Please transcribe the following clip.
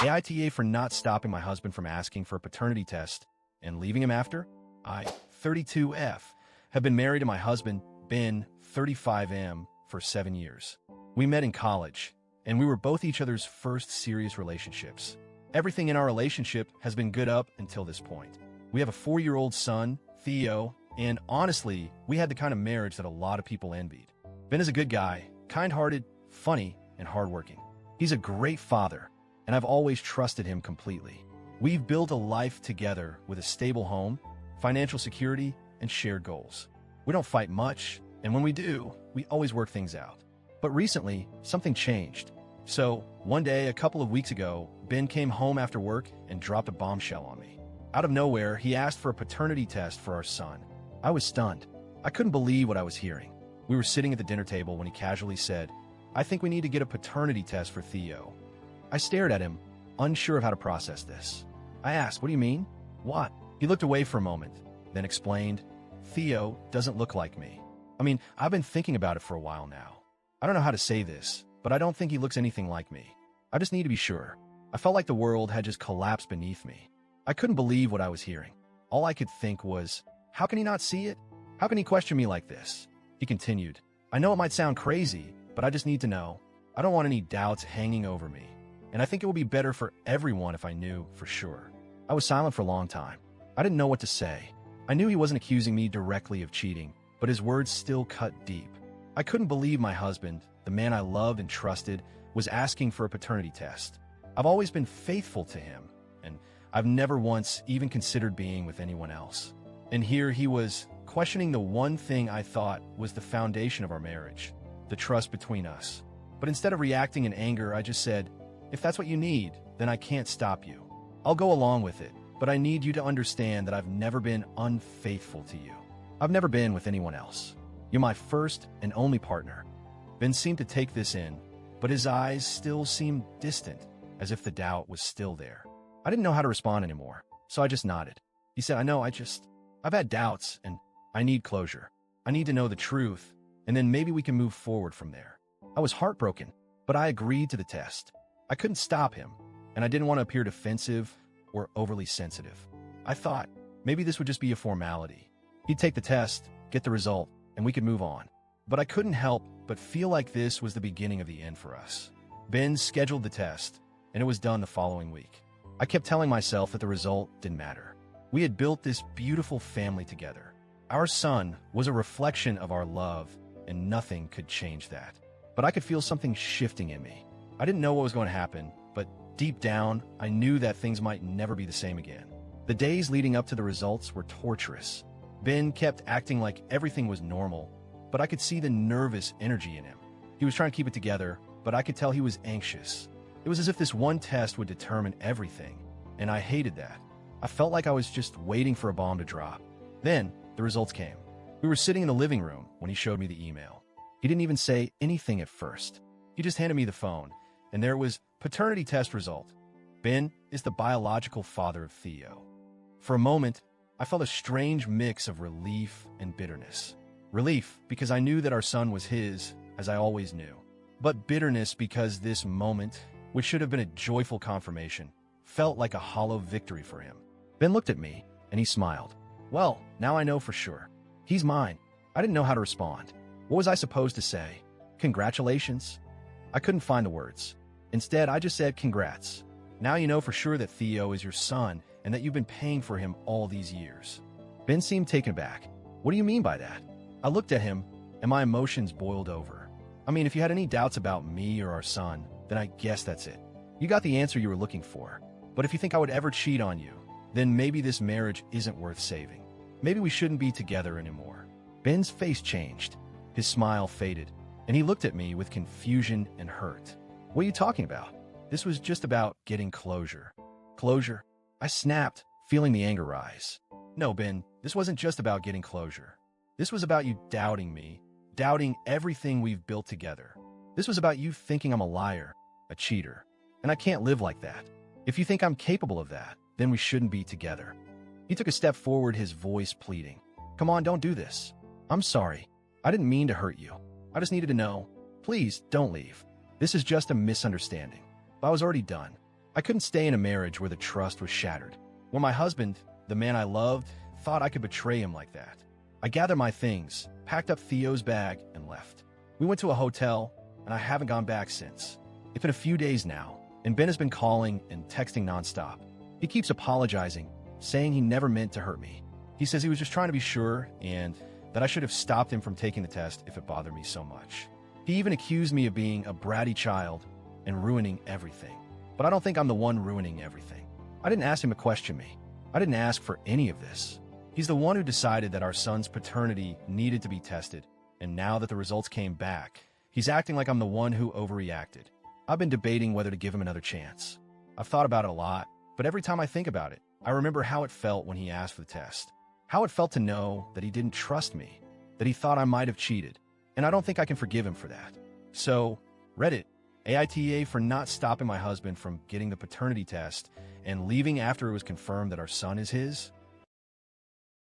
AITA for not stopping my husband from asking for a paternity test and leaving him after. I, 32F, have been married to my husband, Ben, 35M, for 7 years. We met in college, and we were both each other's first serious relationships. Everything in our relationship has been good up until this point. We have a 4-year-old son, Theo, and honestly, we had the kind of marriage that a lot of people envied. Ben is a good guy, kind-hearted, funny, and hardworking. He's a great father, and I've always trusted him completely. We've built a life together with a stable home, financial security, and shared goals. We don't fight much, and when we do, we always work things out. But recently, something changed. So, one day, a couple of weeks ago, Ben came home after work and dropped a bombshell on me. Out of nowhere, he asked for a paternity test for our son. I was stunned. I couldn't believe what I was hearing. We were sitting at the dinner table when he casually said, "I think we need to get a paternity test for Theo." I stared at him, unsure of how to process this. I asked, "What do you mean?" "What?" He looked away for a moment, then explained, "Theo doesn't look like me. I've been thinking about it for a while now. I don't know how to say this, but I don't think he looks anything like me. I just need to be sure." I felt like the world had just collapsed beneath me. I couldn't believe what I was hearing. All I could think was, how can he not see it? How can he question me like this? He continued, "I know it might sound crazy, but I just need to know. I don't want any doubts hanging over me. And I think it would be better for everyone if I knew for sure." I was silent for a long time. I didn't know what to say. I knew he wasn't accusing me directly of cheating, but his words still cut deep. I couldn't believe my husband, the man I loved and trusted, was asking for a paternity test. I've always been faithful to him, and I've never once even considered being with anyone else. And here he was, questioning the one thing I thought was the foundation of our marriage, the trust between us. But instead of reacting in anger, I just said, "If that's what you need, then I can't stop you. I'll go along with it, but I need you to understand that I've never been unfaithful to you. I've never been with anyone else. You're my first and only partner." Ben seemed to take this in, but his eyes still seemed distant, as if the doubt was still there. I didn't know how to respond anymore, so I just nodded. He said, I've had doubts, and I need closure. I need to know the truth, and then maybe we can move forward from there." I was heartbroken, but I agreed to the test. I couldn't stop him, and I didn't want to appear defensive or overly sensitive. I thought maybe this would just be a formality. He'd take the test, get the result, and we could move on. But I couldn't help but feel like this was the beginning of the end for us. Ben scheduled the test, and it was done the following week. I kept telling myself that the result didn't matter. We had built this beautiful family together. Our son was a reflection of our love, and nothing could change that. But I could feel something shifting in me. I didn't know what was going to happen, but deep down, I knew that things might never be the same again. The days leading up to the results were torturous. Ben kept acting like everything was normal, but I could see the nervous energy in him. He was trying to keep it together, but I could tell he was anxious. It was as if this one test would determine everything, and I hated that. I felt like I was just waiting for a bomb to drop. Then, the results came. We were sitting in the living room when he showed me the email. He didn't even say anything at first. He just handed me the phone, and there was paternity test result. Ben is the biological father of Theo. For a moment, I felt a strange mix of relief and bitterness. Relief because I knew that our son was his, as I always knew. But bitterness because this moment, which should have been a joyful confirmation, felt like a hollow victory for him. Ben looked at me, and he smiled. "Well, now I know for sure. He's mine." I didn't know how to respond. What was I supposed to say? Congratulations? I couldn't find the words. Instead, I just said, "Congrats. Now you know for sure that Theo is your son and that you've been paying for him all these years." Ben seemed taken aback. "What do you mean by that?" I looked at him, and my emotions boiled over. If you had any doubts about me or our son, then I guess that's it. You got the answer you were looking for. But if you think I would ever cheat on you, then maybe this marriage isn't worth saving. Maybe we shouldn't be together anymore. Ben's face changed. His smile faded, and he looked at me with confusion and hurt. "What are you talking about?" This was just about getting closure. Closure? I snapped, feeling the anger rise. "No, Ben, this wasn't just about getting closure. This was about you doubting me, doubting everything we've built together. This was about you thinking I'm a liar, a cheater, and I can't live like that. If you think I'm capable of that, then we shouldn't be together." He took a step forward, his voice pleading. "Come on, don't do this. I'm sorry. I didn't mean to hurt you. I just needed to know. Please, don't leave. This is just a misunderstanding." But I was already done. I couldn't stay in a marriage where the trust was shattered. When my husband, the man I loved, thought I could betray him like that. I gathered my things, packed up Theo's bag, and left. We went to a hotel, and I haven't gone back since. It's been a few days now, and Ben has been calling and texting nonstop. He keeps apologizing, saying he never meant to hurt me. He says he was just trying to be sure and that I should have stopped him from taking the test if it bothered me so much. He even accused me of being a bratty child and ruining everything. But I don't think I'm the one ruining everything. I didn't ask him to question me. I didn't ask for any of this. He's the one who decided that our son's paternity needed to be tested, and now that the results came back, he's acting like I'm the one who overreacted. I've been debating whether to give him another chance. I've thought about it a lot, but every time I think about it, I remember how it felt when he asked for the test. How it felt to know that he didn't trust me, that he thought I might have cheated, and I don't think I can forgive him for that. So, Reddit, AITA for not stopping my husband from getting the paternity test and leaving after it was confirmed that our son is his?